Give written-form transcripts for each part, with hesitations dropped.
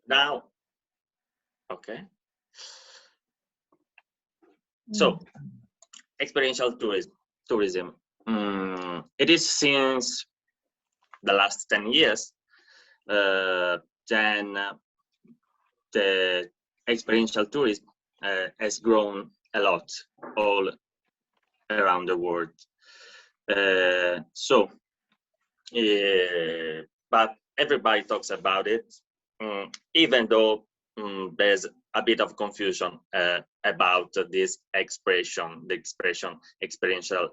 Now, okay. So, experiential tourism. It is since the last 10 years, then the experiential tourism has grown a lot all around the world. But everybody talks about it, even though there's a bit of confusion about this expression, the expression experiential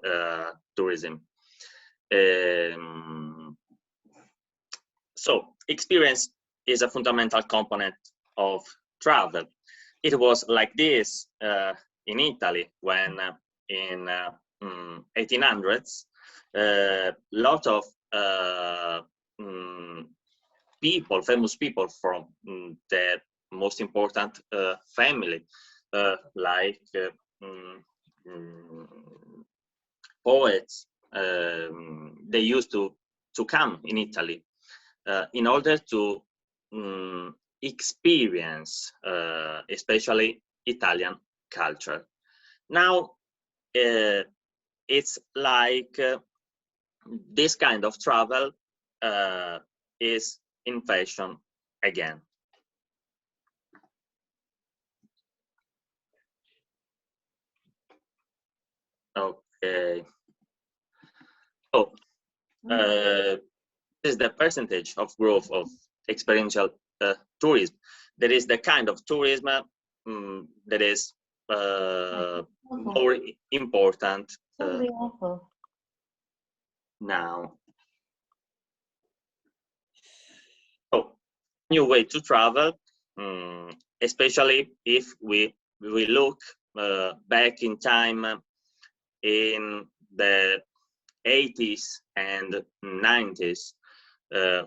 tourism. So experience is a fundamental component of travel. It was like this in Italy when in 1800s, lot of people, famous people from the most important family, like poets, they used to come in Italy in order to experience, especially Italian culture. Now, it's like this kind of travel is in fashion again. Okay. So, this is the percentage of growth of experiential tourism. There is the kind of tourism that is more important now. So, new way to travel, especially if we look back in time in the 80s and 90s,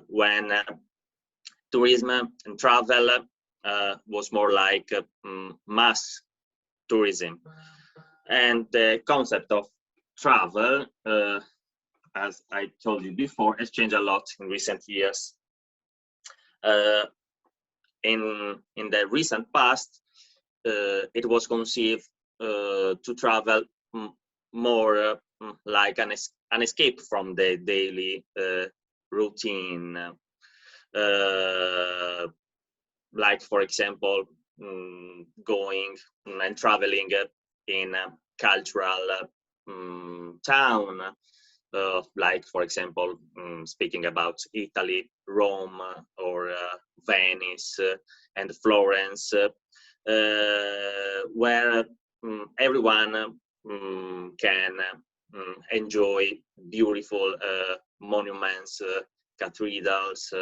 when tourism and travel was more like mass tourism. And the concept of travel, as I told you before, has changed a lot in recent years. In the recent past, it was conceived to travel more like an escape from the daily routine. Like, for example, going and traveling in a cultural town, like, for example, speaking about Italy, Rome, or Venice and Florence, where everyone can enjoy beautiful monuments, cathedrals,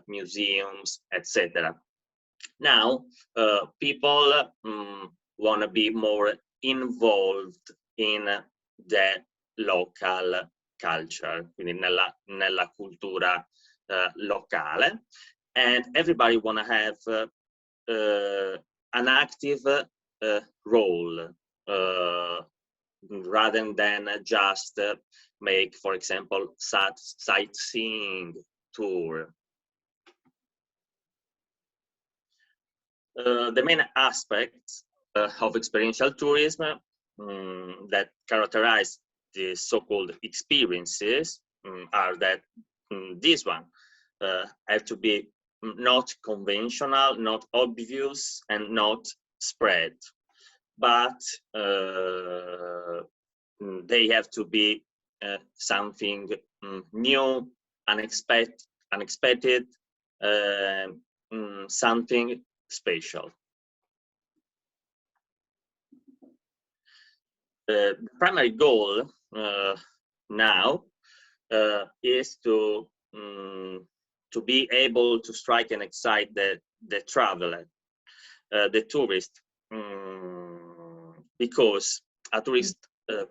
museums, etc. Now, people want to be more involved in the local culture, quindi nella cultura locale, and everybody want to have an active role rather than just make, for example, sightseeing tour. The main aspects of experiential tourism that characterize the so-called experiences are that this one have to be not conventional, not obvious, and not spread, but they have to be something new, unexpected, something special. The primary goal now is to be able to strike and excite the traveler, the tourist, because a tourist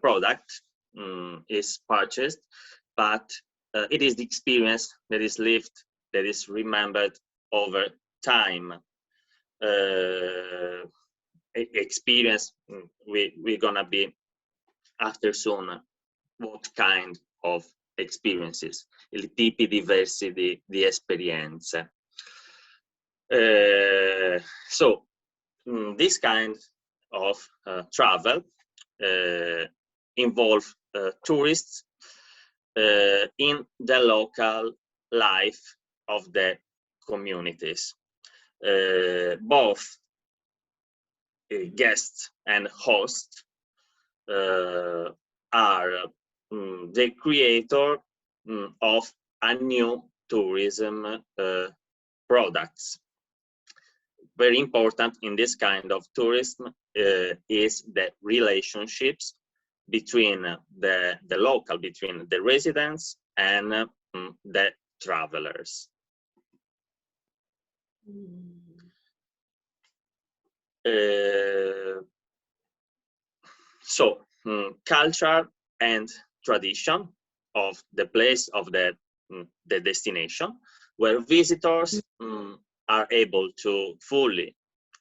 product is purchased, but it is the experience that is lived, that is remembered over time. Experience, we're gonna be after soon what kind of experiences, i tipi diversi di esperienze. So this kind of travel involve tourists in the local life of the communities. Both guests and hosts are the creator of a new tourism products. Very important in this kind of tourism is the relationships between the local, between the residents and the travelers. So culture and tradition of the place of the destination, where visitors are able to fully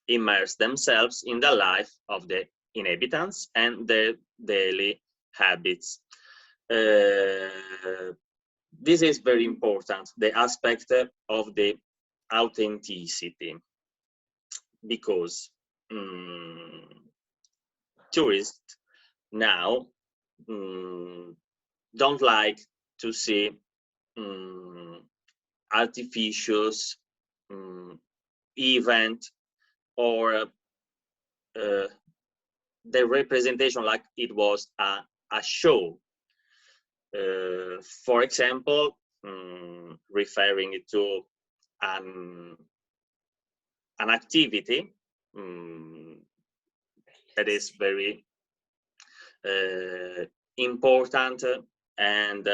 immerse themselves in the life of the inhabitants and their daily habits. This is very important, the aspect of the authenticity, because tourists now don't like to see artificial event or the representation like it was a show. For example, referring to an activity that is very important and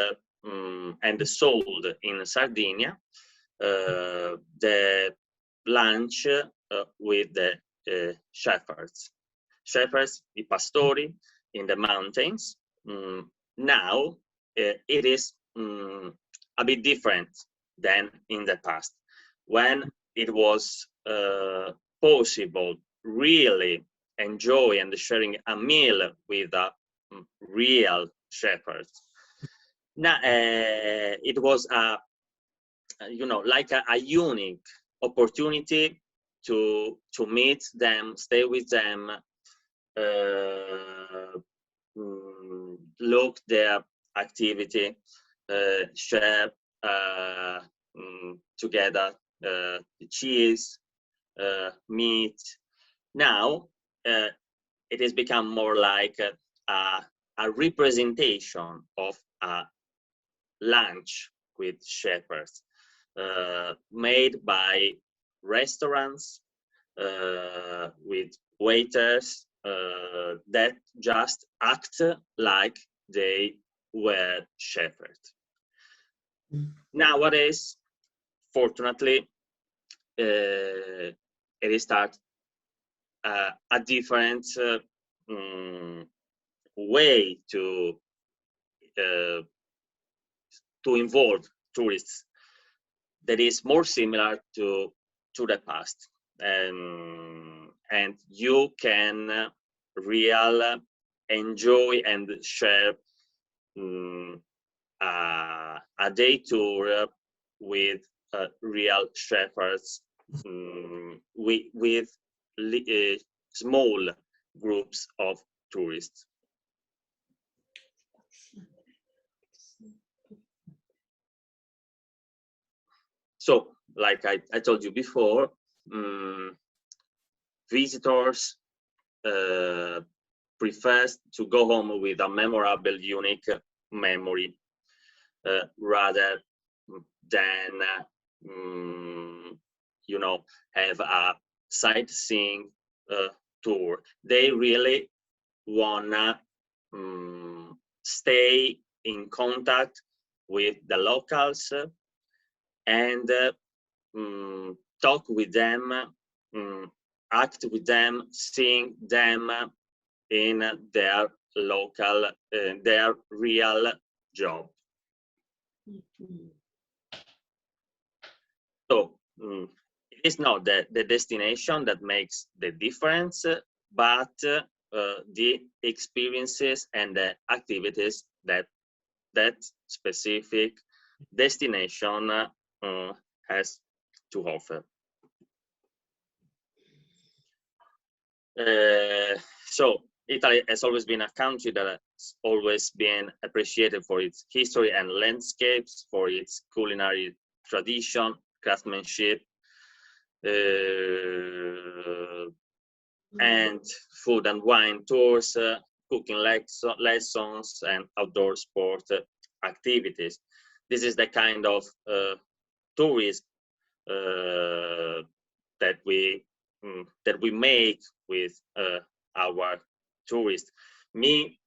sold in Sardinia, the lunch with the shepherds, the pastori in the mountains. Now it is a bit different than in the past, when it was possible really enjoy and sharing a meal with a real shepherd. Now it was a like a unique opportunity to meet them, stay with them, look their activity, share together the cheese, meat. Now it has become more like a representation of a lunch with shepherds, made by restaurants with waiters that just act like they were shepherds. Nowadays, fortunately, it is start a different way to involve tourists that is more similar to the past, and you can really enjoy and share a day tour with real shepherds, with small groups of tourists. So, like I told you before, visitors prefer to go home with a memorable, unique memory rather than have a sightseeing tour. They really wanna stay in contact with the locals and talk with them, act with them, seeing them in their local, their real job. So it is not the destination that makes the difference, but the experiences and the activities that specific destination has to offer. So Italy has always been a country that has always been appreciated for its history and landscapes, for its culinary tradition, craftsmanship, and food and wine tours, cooking lessons, and outdoor sport activities. This is the kind of tourism that we make with our tourists. Me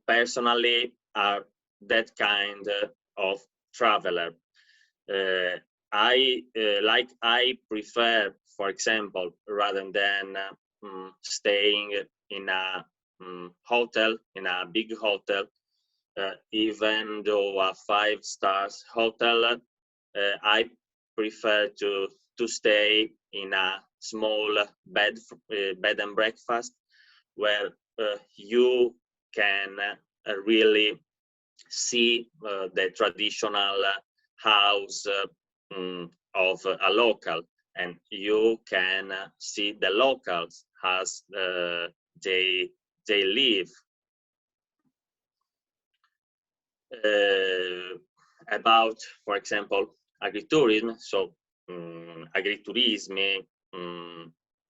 personally are that kind of traveler. I prefer, for example, rather than staying in a hotel, in a big hotel, even though a 5-star hotel, I prefer to stay in a small bed and breakfast where you can really see the traditional house of a local, and you can see the locals as they live. About, for example, agritourism, so agriturismi,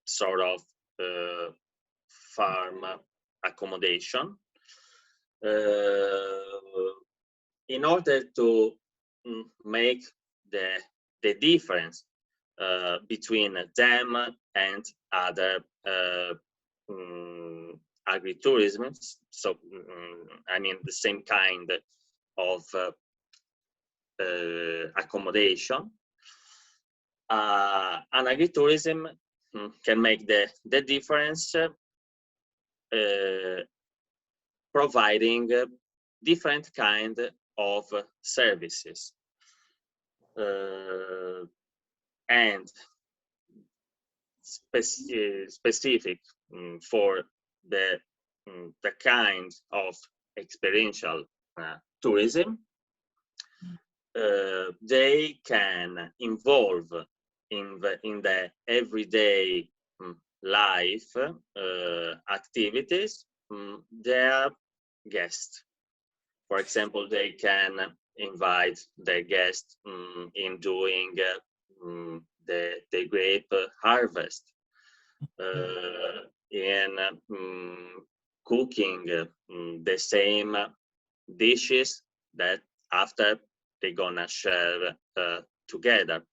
sort of farm accommodation. In order to make the difference between them and other agritourism, so I mean the same kind of accommodation, an agritourism can make the difference providing different kind of services and specific for the kind of experiential tourism. They can involve in the everyday life activities their guests. For example, they can invite their guests in doing the grape harvest, in cooking the same dishes that after they're gonna share together.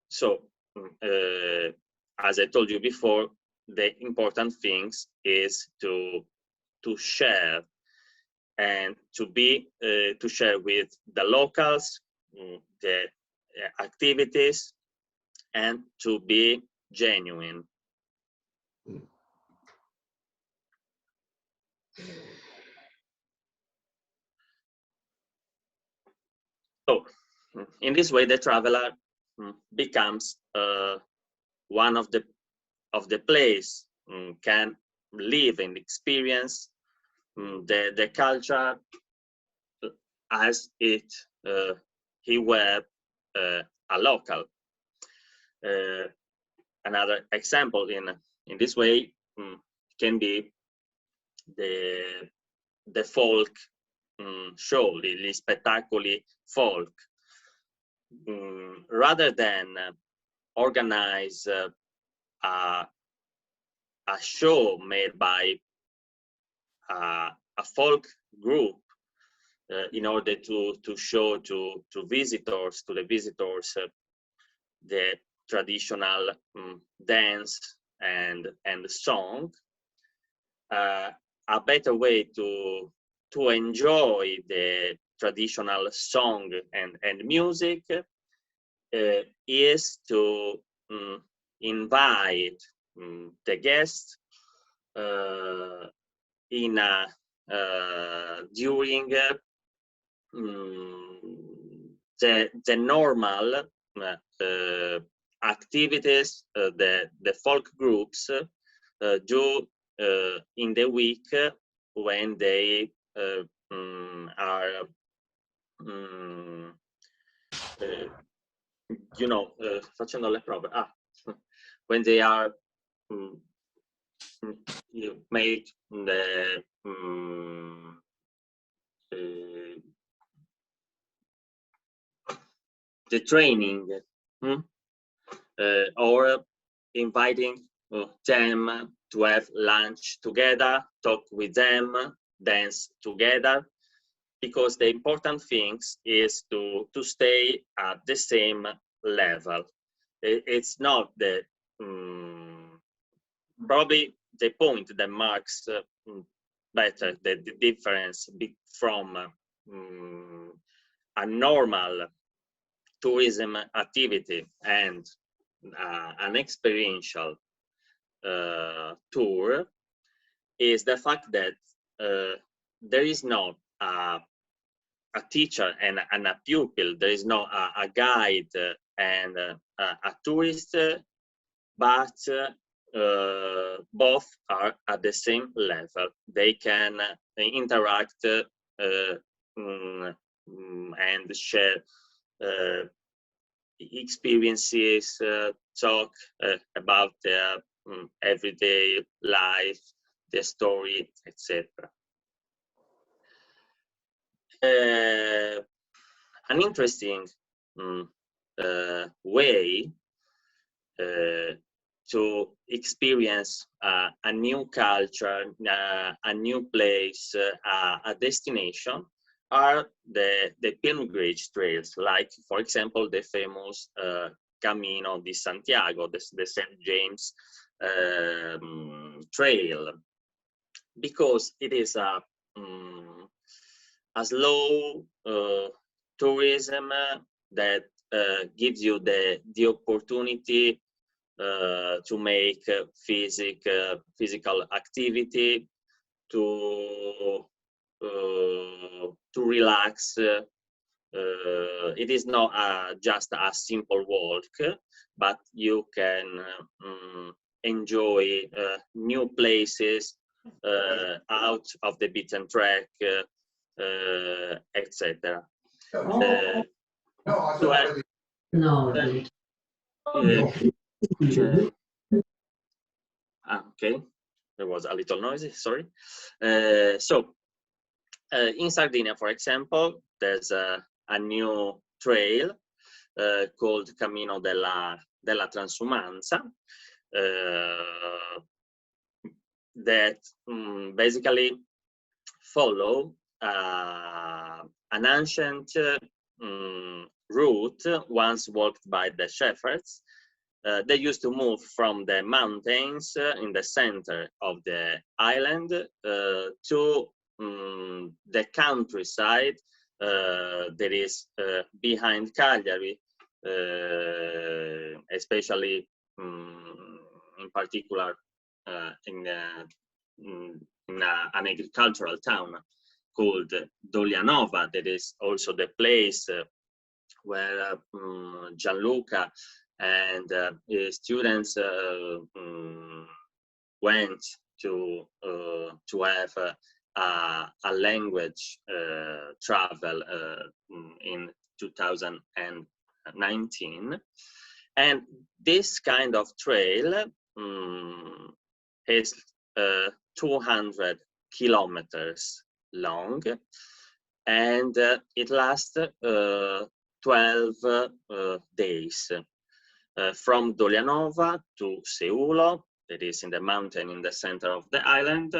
So, as I told you before, the important things is to share and to share with the locals the activities and to be genuine. So, in this way, the traveler becomes one of the place, can live and experience the culture as it he were a local. Another example in this way can be the folk show, gli spettacoli folk. Rather than organize a show made by a folk group in order to show to the visitors the traditional dance and song, a better way to enjoy the traditional song and music is to invite the guests in during the normal activities the folk groups do in the week when they are facendo le prove when they are you make the training, or inviting them to have lunch together, talk with them, dance together, because the important things is to stay at the same level. It's not the probably the point that marks better the difference from a normal tourism activity and an experiential tour is the fact that there is not a teacher and a pupil, there is no a guide and a tourist, but both are at the same level. They can interact and share experiences, talk about their everyday life, their story, etc. An interesting way to experience a new culture, a new place, a destination are the pilgrimage trails, like, for example, the famous Camino di Santiago, the St. James trail, because it is a slow tourism that gives you the opportunity to make physical activity, to relax. It is not just a simple walk, but you can enjoy new places, out of the beaten track, etc. Okay, there was a little noisy, sorry. In Sardinia, for example, there's a new trail called Camino della Transumanza that basically follow an ancient route once walked by the shepherds. They used to move from the mountains in the center of the island to the countryside that is behind Cagliari, especially in particular in an agricultural town called Dolianova. That is also the place where Gianluca and his students went to have a language travel in 2019. And this kind of trail is 200 kilometers long, and it lasts 12 days. From Dolianova to Seulo, that is in the mountain in the center of the island,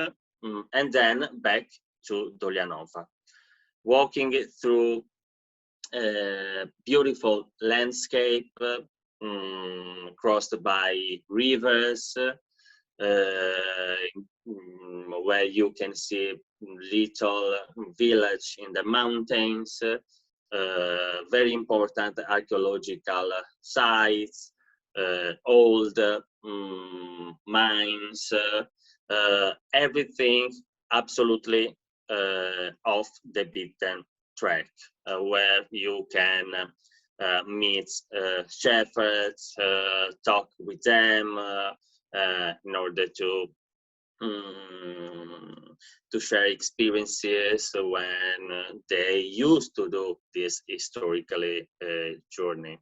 and then back to Dolianova, walking through beautiful landscape crossed by rivers, where you can see little village in the mountains, very important archaeological sites, old mines, everything absolutely off the beaten track, where you can meet shepherds, talk with them in order to share experiences when they used to do this historically journey.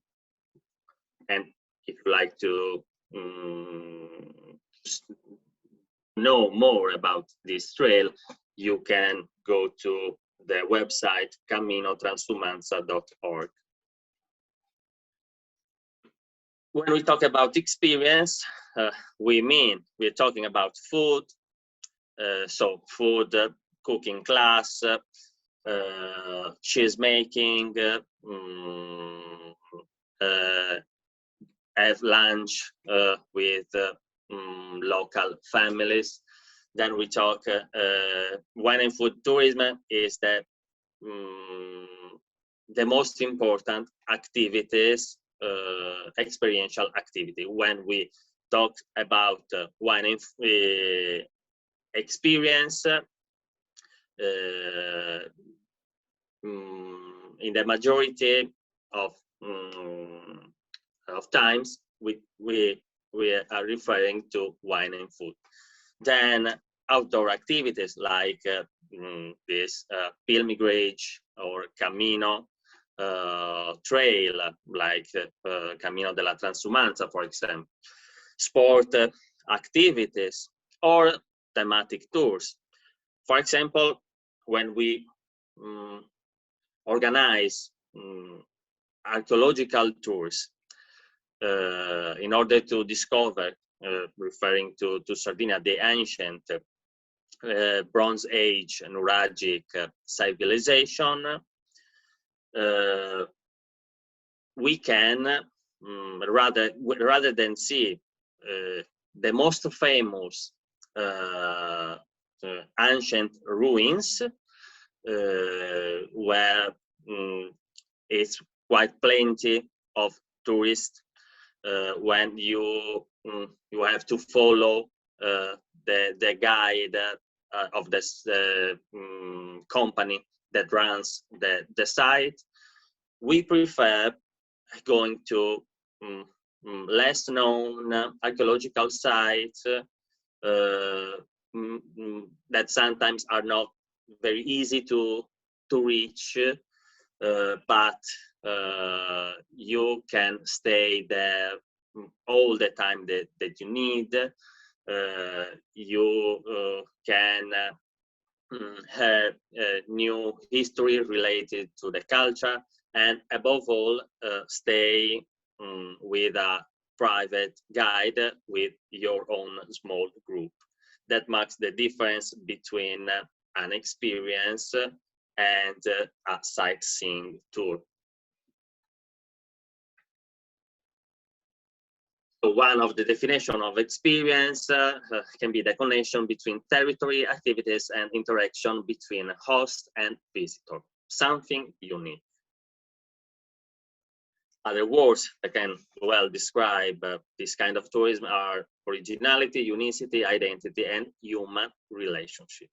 And if you like to know more about this trail, you can go to the website caminotransumanza.org. When we talk about experience, we're talking about food, so food, cooking class, cheese making, have lunch with local families. Then we talk wine and food tourism is the most important activities, experiential activity. When we talk about wine and experience, in the majority of times we are referring to wine and food. Then outdoor activities like this pilgrimage or camino, trail like Camino della Transumanza, for example, sport activities, or thematic tours. For example, when we organize archaeological tours in order to discover, referring to Sardinia, the ancient Bronze Age Nuragic civilization, we can rather than see the most famous ancient ruins, where it's quite plenty of tourists, when you have to follow the guide of this company that runs the site. We prefer going to less known archaeological sites that sometimes are not very easy to reach, but you can stay there all the time that you need. You can have new history related to the culture, and above all, stay with a private guide with your own small group. That marks the difference between an experience and a sightseeing tour. So one of the definition of experience can be the connection between territory, activities, and interaction between host and visitor, something unique. Other words that can well describe this kind of tourism are originality, unicity, identity, and human relationship.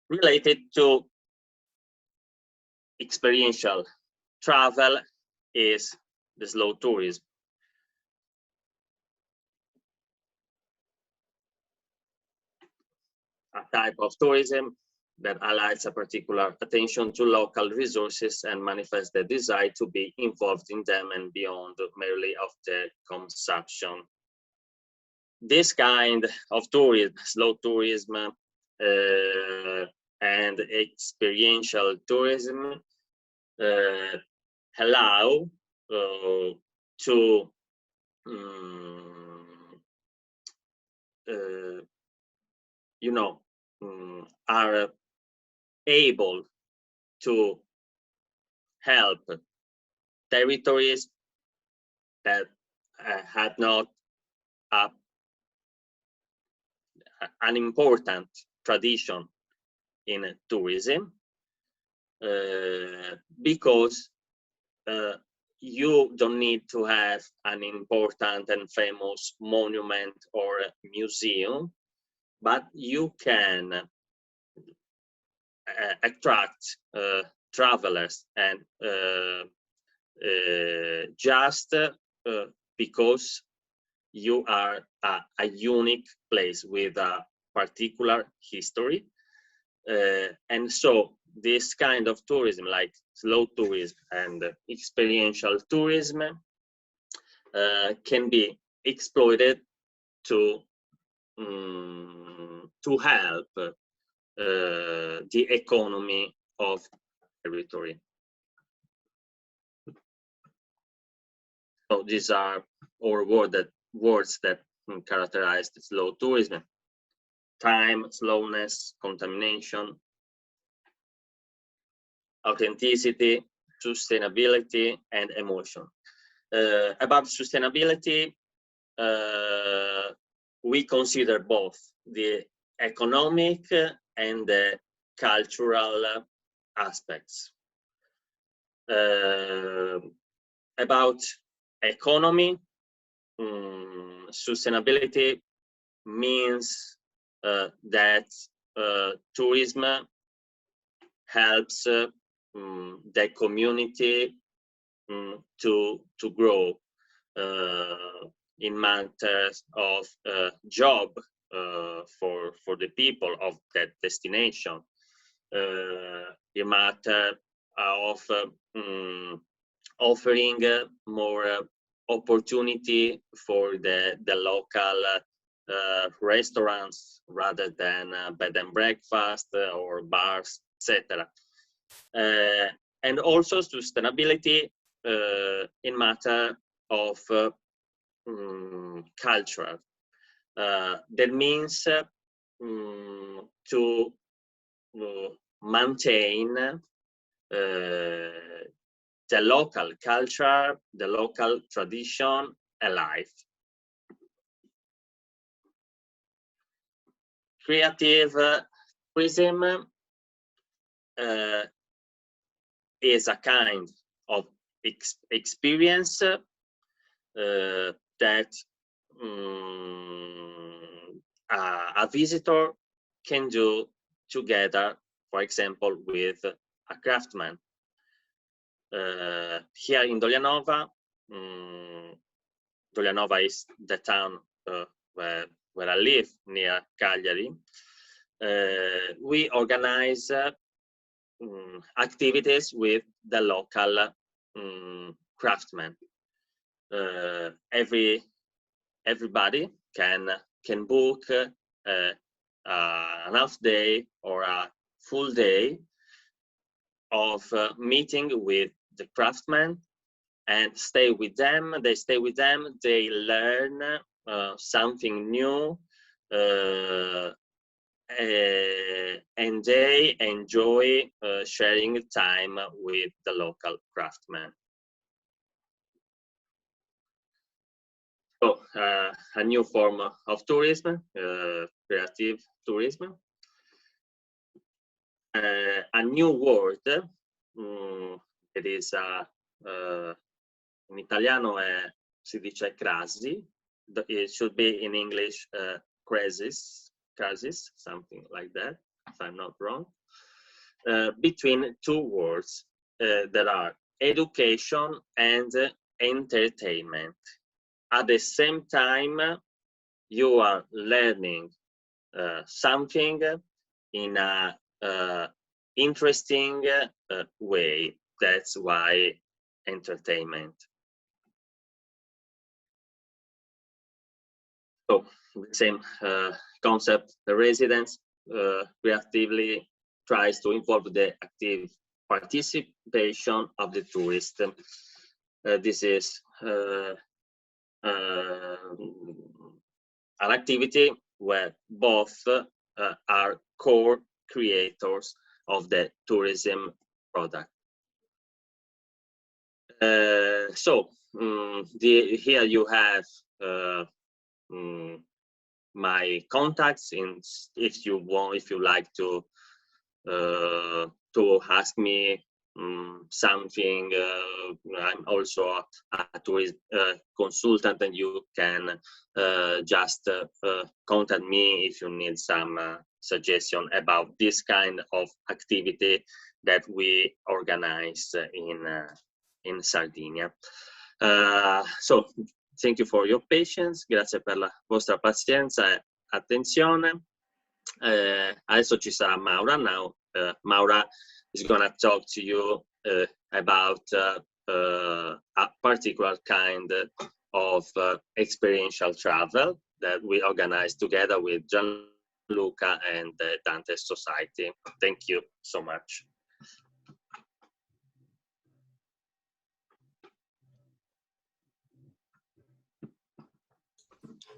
Related to experiential travel is the slow tourism. A type of tourism that allows a particular attention to local resources and manifests the desire to be involved in them and beyond merely of their consumption. This kind of tourism, slow tourism, and experiential tourism allow to are able to help territories that had not an important tradition in tourism, because you don't need to have an important and famous monument or museum, but you can attract travelers, and just because you are a unique place with a particular history. And so this kind of tourism, like slow tourism and experiential tourism, can be exploited to help the economy of territory. So these are all words that characterize the slow tourism: time, slowness, contamination, authenticity, sustainability, and emotion. About sustainability, we consider both the economic and the cultural aspects. About economy, sustainability means that tourism helps the community to grow in matters of job for the people of that destination, in matter of offering more opportunity for the local restaurants rather than bed and breakfast or bars, etc. And also sustainability in matter of culture. That means to maintain the local culture, the local tradition alive. Creative tourism is a kind of experience that a visitor can do together, for example, with a craftsman. Here in Dolianova, Dolianova is the town where I live, near Cagliari. We organize activities with the local craftsmen. Everybody can book an half day or a full day of meeting with the craftsmen and stay with them. They stay with them. They learn something new, and they enjoy sharing time with the local craftsmen. So a new form of tourism, creative tourism. A new word, it is in Italiano si dice crasi. It should be in English crisis, something like that, if I'm not wrong. Between two words that are education and entertainment. At the same time, you are learning something in a interesting way. That's why entertainment. So the same concept. The residents creatively tries to involve the active participation of the tourist. This is an activity where both are core creators of the tourism product. So here you have my contacts. If you like to ask me something, I'm also a tourist consultant, and you can just contact me if you need some suggestion about this kind of activity that we organize in Sardinia. So thank you for your patience, grazie per la vostra pazienza e attenzione. Adesso ci sarà Maura. Now Maura is gonna talk to you about a particular kind of experiential travel that we organized together with Gianluca and the Dante Society. Thank you so much.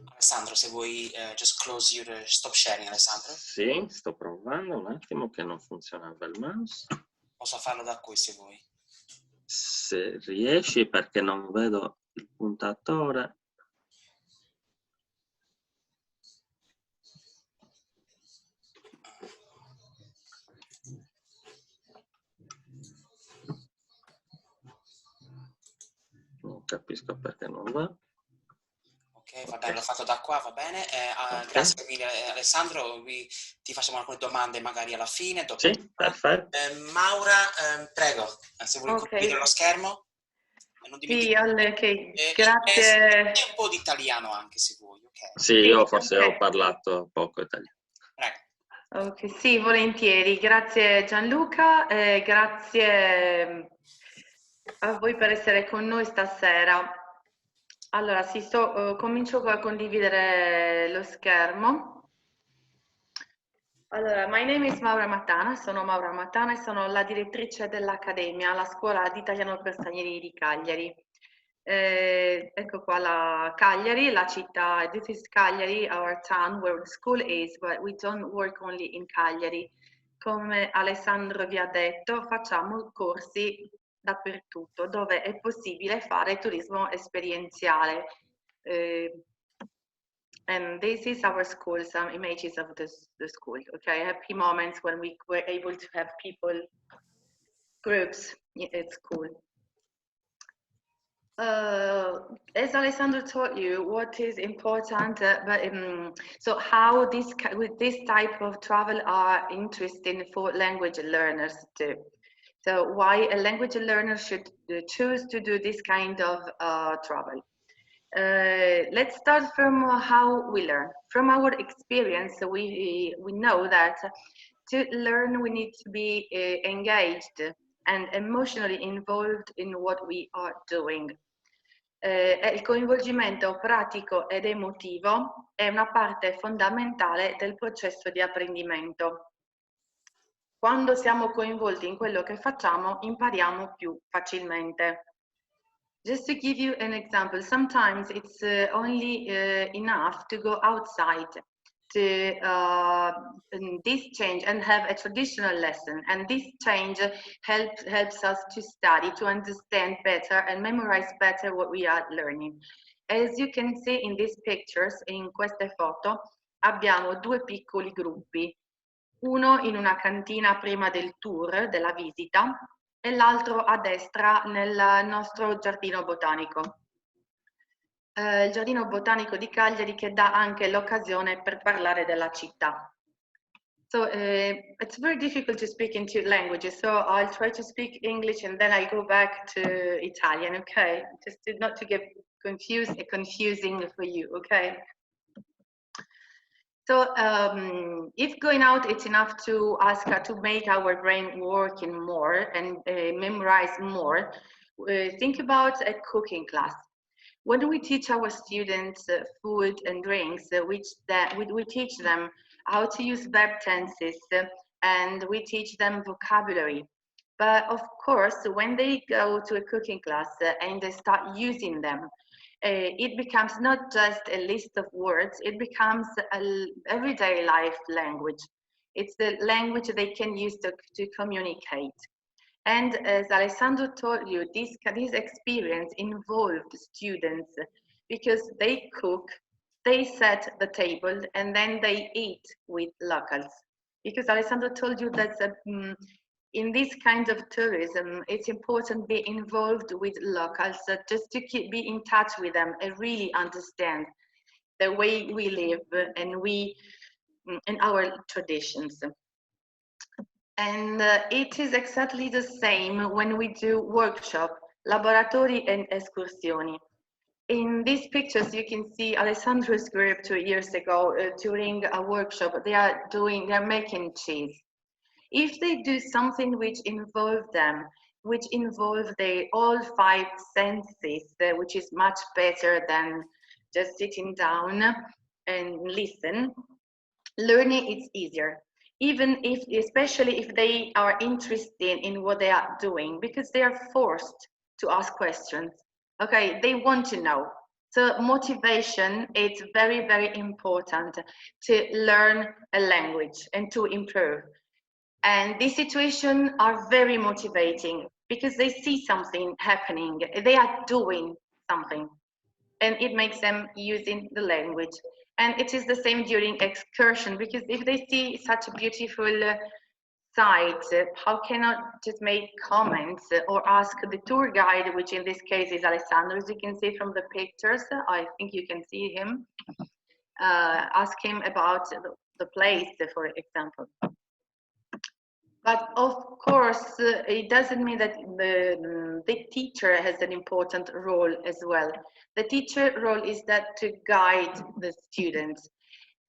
Alessandro, se vuoi just close your stop sharing, Alessandro. Sì, sto provando un attimo che non funzionava il mouse. Posso farlo da qui se vuoi. Se riesci, perché non vedo il puntatore. Non capisco perché non va. Ok, va bene, l'ho fatto da qua, va bene. Okay. Grazie mille Alessandro, ti facciamo alcune domande magari alla fine. Dopo. Sì, perfetto. Maura, prego, se vuoi condividere lo schermo. Non sì, okay. Grazie. Grazie. E un po' di italiano anche se vuoi, ok? Sì, io forse ho parlato poco italiano. Prego. Ok, sì, volentieri. Grazie Gianluca, grazie a voi per essere con noi stasera. Allora, sì, comincio a condividere lo schermo. Allora, my name is Maura Mattana, sono Maura Mattana e sono la direttrice dell'Accademia, la scuola di italiano per stranieri di Cagliari. Ecco qua la Cagliari, la città, this is Cagliari, our town where the school is, but we don't work only in Cagliari. Come Alessandro vi ha detto, facciamo corsi dappertutto, dove è possibile fare turismo esperienziale. And this is our school, some images of the school, okay? Happy moments when we were able to have people, groups at school. As Alessandro taught you, what is important, so how with this type of travel are interesting for language learners too. So why a language learner should choose to do this kind of travel. Let's start from how we learn. From our experience, we know that to learn we need to be engaged and emotionally involved in what we are doing. Il coinvolgimento pratico ed emotivo è una parte fondamentale del processo di apprendimento. Quando siamo coinvolti in quello che facciamo, impariamo più facilmente. Just to give you an example, sometimes it's only enough to go outside to this change and have a traditional lesson, and this change helps us to study, to understand better and memorize better what we are learning. As you can see in these pictures, in queste foto, abbiamo due piccoli gruppi, uno in una cantina prima del tour, della visita, e l'altro a destra nel nostro giardino botanico. Il giardino botanico di Cagliari che dà anche l'occasione per parlare della città. So it's very difficult to speak in two languages, so I'll try to speak English and then I'll go back to Italian, okay? Just not to get confused and confusing for you, okay? So if going out, it's enough to ask to make our brain working more and memorize more. Think about a cooking class. When we teach our students food and drinks, we teach them how to use verb tenses and we teach them vocabulary. But of course, when they go to a cooking class and they start using them, it becomes not just a list of words, it becomes an everyday life language. It's the language they can use to communicate. And as Alessandro told you, this experience involved students because they cook, they set the table, and then they eat with locals. Because Alessandro told you that in this kind of tourism, it's important to be involved with locals, just to be in touch with them and really understand the way we live and our traditions. And it is exactly the same when we do workshop, laboratori and escursioni. In these pictures, you can see Alessandro's group 2 years ago during a workshop. They're making cheese. If they do something which involves them which involve all 5 senses, which is much better than just sitting down and listen. Learning is easier, even if, especially if they are interested in what they are doing, because they are forced to ask questions. Okay, they want to know. So motivation is very, very important to learn a language and to improve. And these situations are very motivating because they see something happening, they are doing something, and it makes them using the language. And it is the same during excursion, because if they see such a beautiful site, how cannot just make comments or ask the tour guide, which in this case is Alessandro, as you can see from the pictures, I think you can see him, ask him about the place, for example. But of course, it doesn't mean that the teacher has an important role as well. The teacher role is that to guide the students.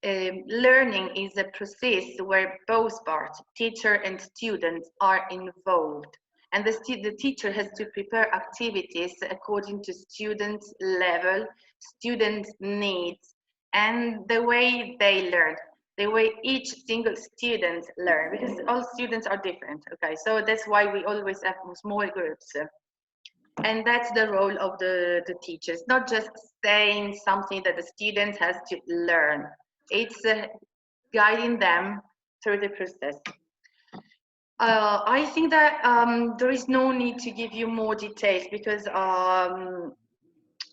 Learning is a process where both parts, teacher and students, are involved. And the teacher has to prepare activities according to students' level, students' needs, and the way they learn, the way each single student learn, because all students are different. Okay, so that's why we always have small groups. And that's the role of the teachers, not just saying something that the student has to learn. It's guiding them through the process. I think that there is no need to give you more details, because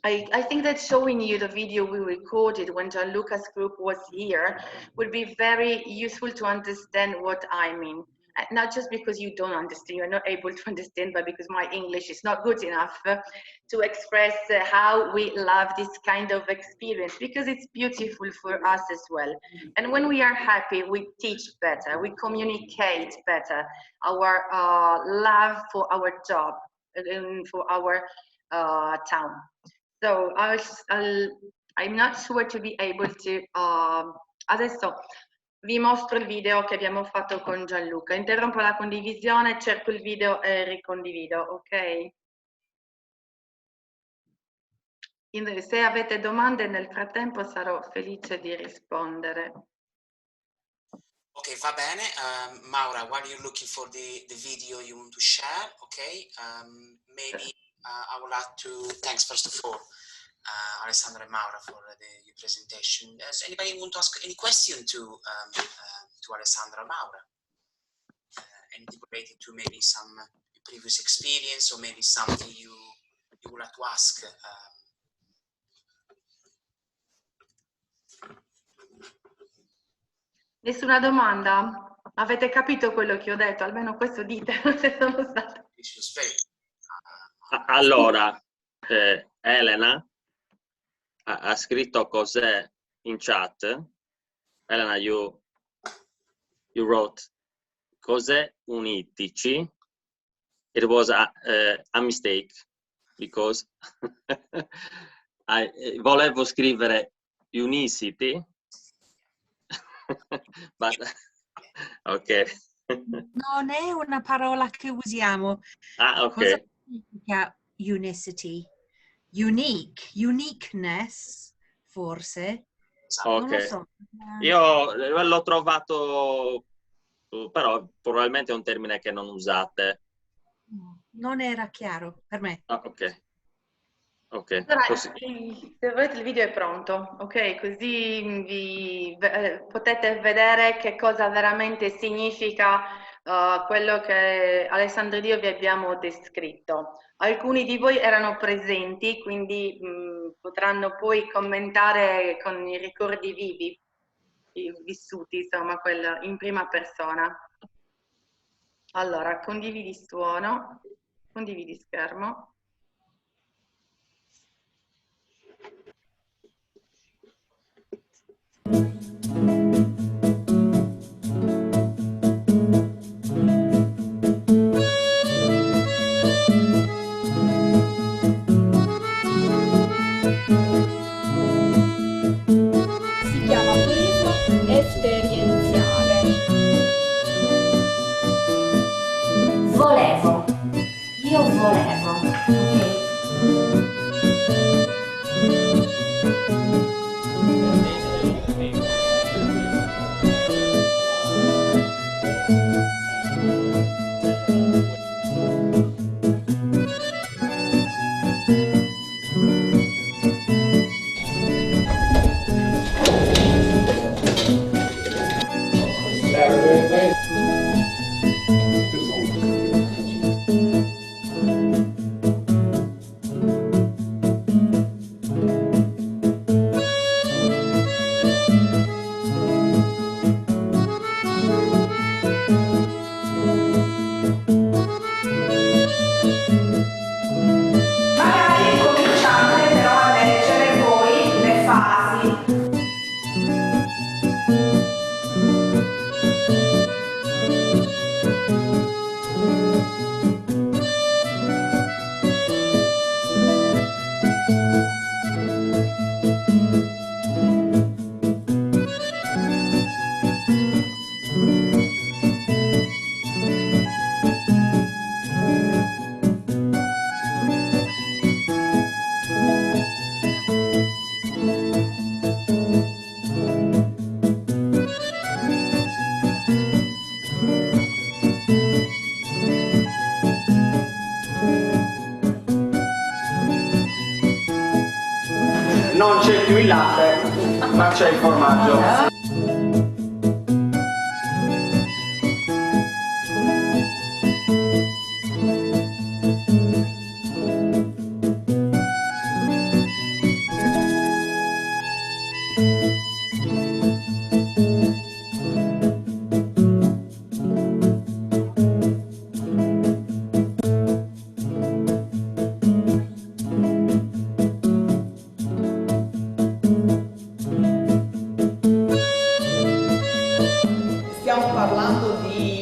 I think that showing you the video we recorded when Gianluca's group was here would be very useful to understand what I mean. Not just because you don't understand, you're not able to understand, but because my English is not good enough to express how we love this kind of experience, because it's beautiful for us as well. And when we are happy, we teach better, we communicate better, our love for our job and for our town. So I'm not sure to be able to, adesso vi mostro il video che abbiamo fatto con Gianluca. Interrompo la condivisione, cerco il video e ricondivido, ok? Se avete domande nel frattempo sarò felice di rispondere. Ok, va bene. Maura, while you're looking for the video you want to share, okay, maybe I would like to thanks first of all Alessandro and Maura for your presentation. Does anybody want to ask any question to Alessandro and Maura? Anything related to maybe some previous experience, or maybe something you would like to ask? Nessuna domanda? Avete capito quello che ho detto? Almeno questo dite. Allora, Elena ha scritto cos'è in chat. Elena, you wrote cos'è unitici. It was a mistake, because volevo scrivere unicity, but ok. Non è una parola che usiamo. Ah, ok. Cosa significa unicity? Unique, uniqueness, forse. Ok. Non lo so. Io l'ho trovato, però probabilmente è un termine che non usate. Non era chiaro per me. Ah, ok. Ok. Allora, Così. se volete il video è pronto, ok? Così potete vedere che cosa veramente significa quello che Alessandro e io vi abbiamo descritto. Alcuni di voi erano presenti, quindi potranno poi commentare con i ricordi vivi, vissuti, insomma, in prima persona. Allora, condividi suono, condividi schermo. Si chiama turismo esperienziale. Volevo non c'è più il latte, ma c'è il formaggio. Stiamo parlando di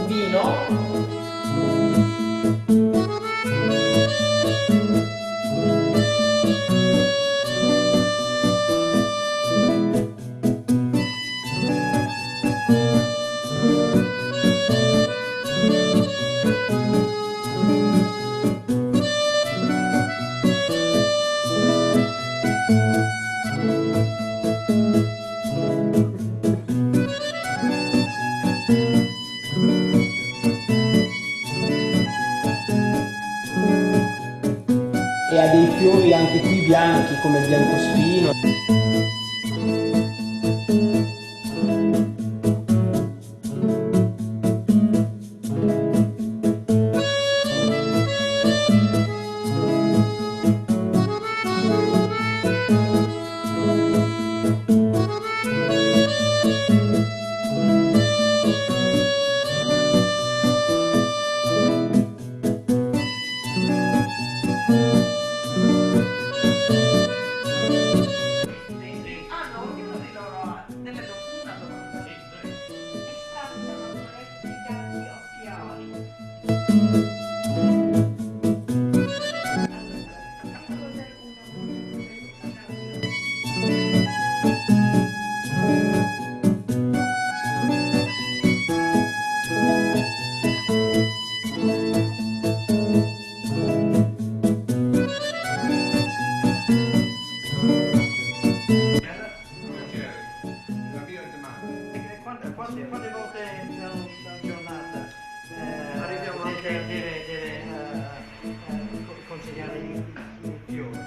vino. E ha dei fiori anche qui bianchi come il biancospino. Quante volte nella giornata arriviamo a deve consegnare i fiori?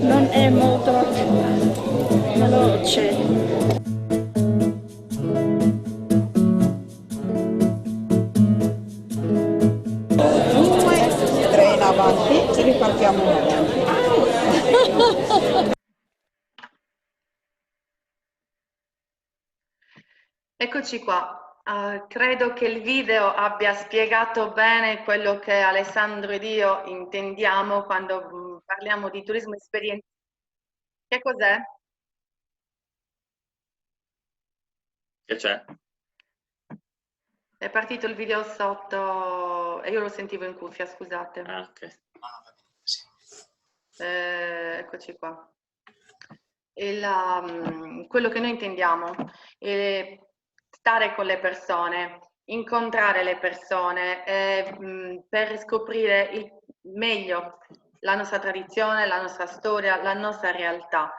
Non è molto veloce. Tre in avanti e ripartiamo noi. Eccoci qua. Credo che il video abbia spiegato bene quello che Alessandro ed io intendiamo quando parliamo di turismo esperienziale. Che cos'è? Che c'è? È partito il video sotto e io lo sentivo in cuffia, scusate. Ah, ok. Ah, va bene, sì. Eccoci qua. Quello che noi intendiamo è stare con le persone, incontrare le persone per scoprire meglio la nostra tradizione, la nostra storia, la nostra realtà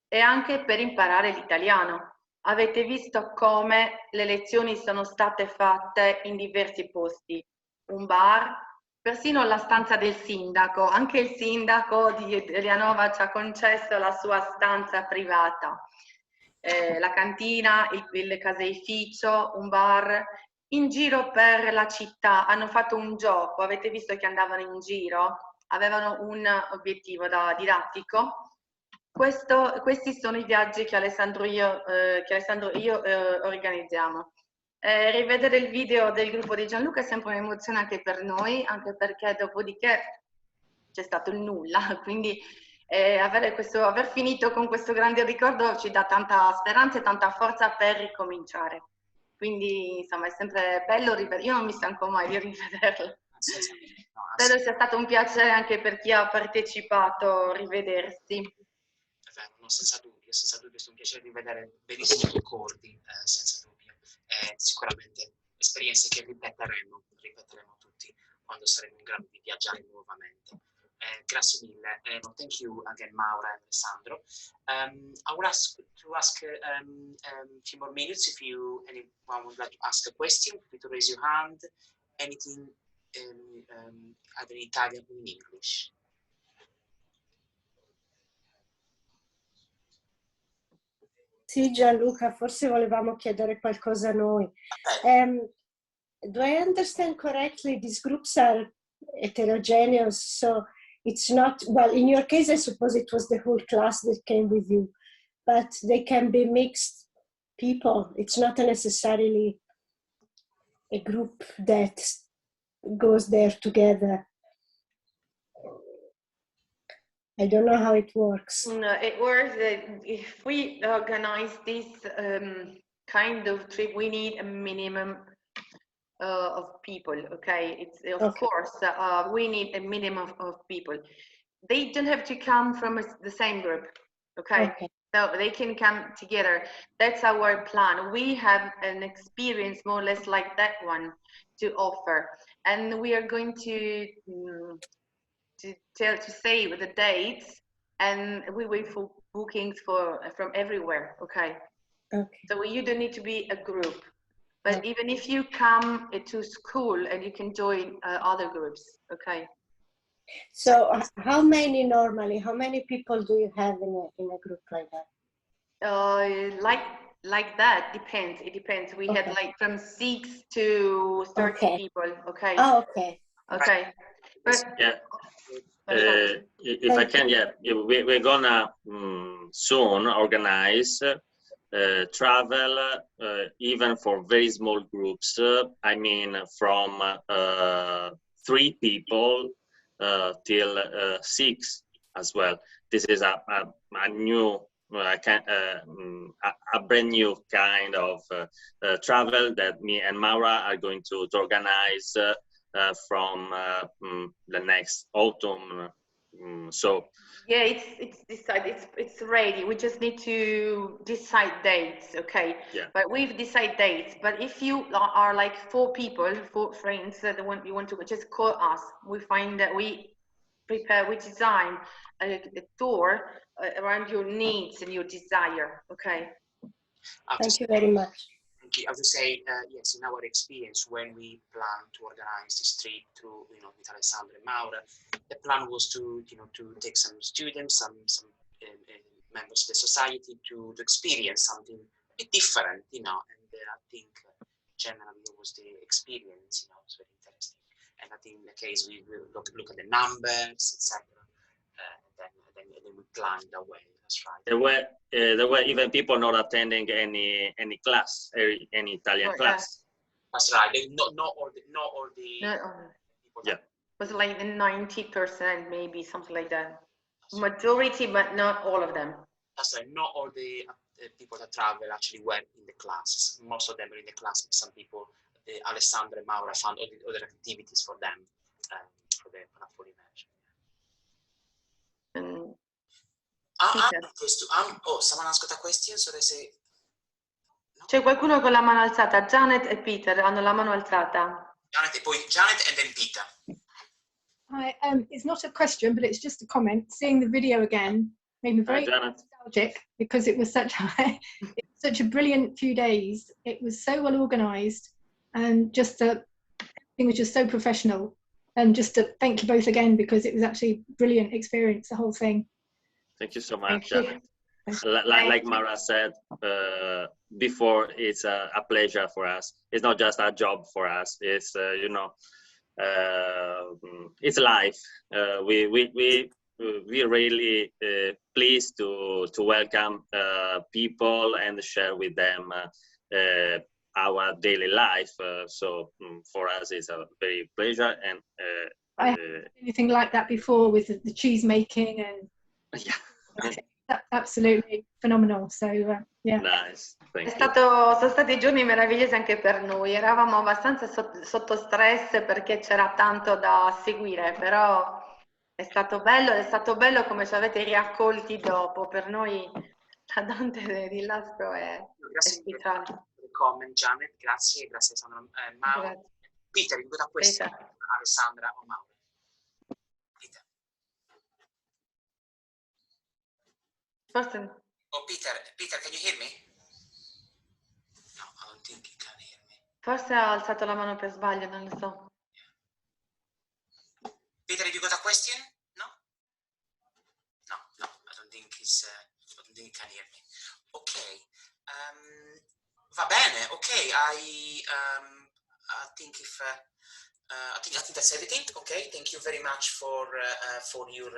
e anche per imparare l'italiano. Avete visto come le lezioni sono state fatte in diversi posti, un bar, persino la stanza del sindaco, anche il sindaco di Elianova ci ha concesso la sua stanza privata, la cantina, il caseificio, un bar. In giro per la città hanno fatto un gioco, avete visto che andavano in giro? Avevano un obiettivo didattico. Questi sono i viaggi che Alessandro e io organizziamo. Rivedere il video del gruppo di Gianluca è sempre un'emozione anche per noi, anche perché dopodiché c'è stato il nulla, quindi aver finito con questo grande ricordo ci dà tanta speranza e tanta forza per ricominciare. Quindi insomma è sempre bello rivederlo, io non mi stanco mai di rivederlo. Spero sia stato un piacere anche per chi ha partecipato rivedersi. No, senza dubbio è stato un piacere di vedere benissimo i ricordi, senza dubbio. Sicuramente esperienze che ripeteremo tutti quando saremo in grado di viaggiare nuovamente. Grazie mille. Thank you again, Maura and Alessandro. I would ask a few more minutes if anyone would like to ask a question. Feel free to raise your hand. Anything either in Italian or in English. Sì, Gianluca, forse volevamo chiedere qualcosa a noi. Do I understand correctly, these groups are heterogeneous, so it's not, well, in your case, I suppose it was the whole class that came with you, but they can be mixed people. It's not necessarily a group that goes there together. I don't know how it works. No, it works. If we organize this kind of trip, we need a minimum of people. Okay, it's of course we need a minimum of people. They don't have to come from the same group. Okay, so they can come together. That's our plan. We have an experience more or less like that one to offer, and we are going to say the dates, and we wait for bookings from everywhere. Okay. So you don't need to be a group, but even if you come to school, and you can join other groups. Okay. So how many people do you have in a group like that? Like that depends. It depends. We had like from 6 to 30 people. Okay. Oh, okay. Okay. But yeah. If I can, yeah, we're gonna soon organize travel even for very small groups. I mean, from 3 people till 6 as well. This is a new, a brand new kind of travel that me and Maura are going to organize from the next autumn. So yeah, it's decided. It's ready. We just need to decide dates. Okay. Yeah. But we've decided dates. But if you are like 4 people, 4 friends that you want to just call us. We find that we design a tour around your needs and your desire. Okay. Thank you very much. I would say, yes, in our experience, when we plan to organize this trip through, with Alessandro and Maura, the plan was to take some students, some members of the society to experience something a bit different, and I think generally it was the experience, was very interesting. And I think in the case we will look at the numbers, etc. Then we planned that way. That's right. There were even people not attending any class, any Italian class. That's right. Not all the people. Yeah. It was like 90%, maybe something like that. Majority, but not all of them. That's right. Not all the people that travel actually were in the classes. Most of them were in the class, but some people, Alessandro and Maura, found other activities for them for the full immersion. Someone asked a question, so they say. No? C'è qualcuno con la mano alzata. Janet e Peter hanno la mano alzata. Janet and then Peter. Hi, it's not a question, but it's just a comment. Seeing the video again made me very nostalgic because it was such a brilliant few days. It was so well organized, and just everything was just so professional. And just to thank you both again, because it was actually a brilliant experience, the whole thing. Thank you so much. Like Maura said before, it's a pleasure for us. It's not just a job for us. It's it's life. We really pleased to welcome people and share with them our daily life. So for us, it's a very pleasure. And I haven't done anything like that before with the cheese making and. Yeah. Absolutely phenomenal. So yeah. Nice. Sono stati giorni meravigliosi anche per noi. Eravamo abbastanza sotto stress perché c'era tanto da seguire, però è stato bello come ci avete riaccolti dopo. Per noi la Dante di Lasco è speciale. Comment, Janet, grazie Alessandro. Maura. Peter, you got a question? Alessandra or Maura? Peter. Forse... Oh, Peter, can you hear me? No, I don't think you can hear me. Forse ha alzato la mano per sbaglio, non lo so. Peter, have you got a question? No? No, I don't think he's, I don't think he can hear me. Okay. Va bene, okay. I think if I think that's everything. Okay, thank you very much for your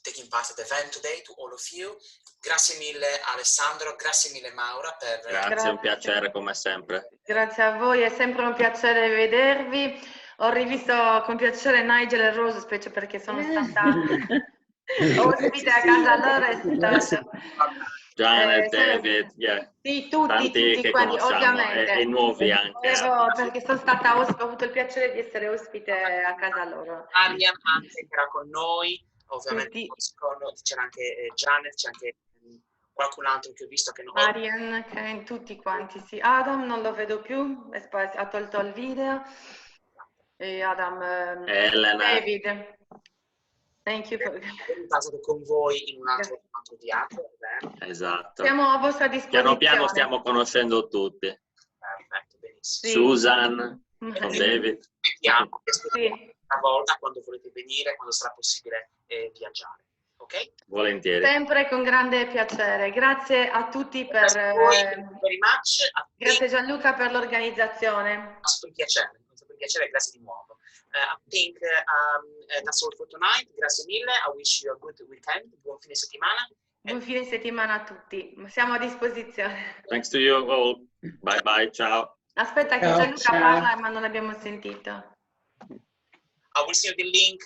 taking part at the event today, to all of you. Grazie mille Alessandro, grazie mille Maura per... Grazie, è un piacere come sempre. Grazie a voi, è sempre un piacere vedervi. Ho rivisto con piacere Nigel e Rose, specie perché sono stata ospite a casa loro. È stato... Janet, David, yeah. Sì, tutti che quanti, conosciamo ovviamente. e nuovi anche. Perché sono stata ho avuto il piacere di essere ospite a casa loro. Arian anche che era con noi, ovviamente c'era anche Janet, c'è anche qualcun altro che ho visto che non... Marian, tutti quanti, sì. Adam non lo vedo più, ha tolto il video. E Adam, Elena. David. Thank you for... Sono passato con voi in un altro teatro. Esatto. Siamo a vostra disposizione. Piano piano stiamo conoscendo tutti. Perfetto, benissimo. Sì. Susan, con David. Vediamo sì. una volta quando volete venire, quando sarà possibile viaggiare. Ok? Volentieri. Sempre con grande piacere. Grazie a tutti per... very much. Grazie Gianluca per l'organizzazione. È stato un piacere, grazie di nuovo. I think that's all for tonight. Grazie mille. I wish you a good weekend. Buon fine settimana. Buon fine settimana a tutti. Siamo a disposizione. Thanks to you all. Bye bye. Ciao. Aspetta che Gianluca parla, ma non l'abbiamo sentito. I will send you the link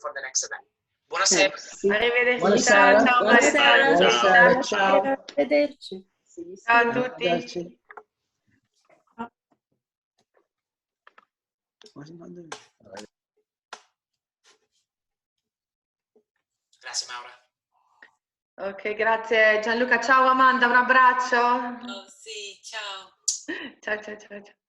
for the next event. Buonasera. Arrivederci. Buonasera. Ciao. Buonasera. Ciao. Arrivederci. Ciao a tutti. Grazie Maura. Ok, grazie Gianluca. Ciao Amanda, un abbraccio. Oh, sì, ciao. Ciao.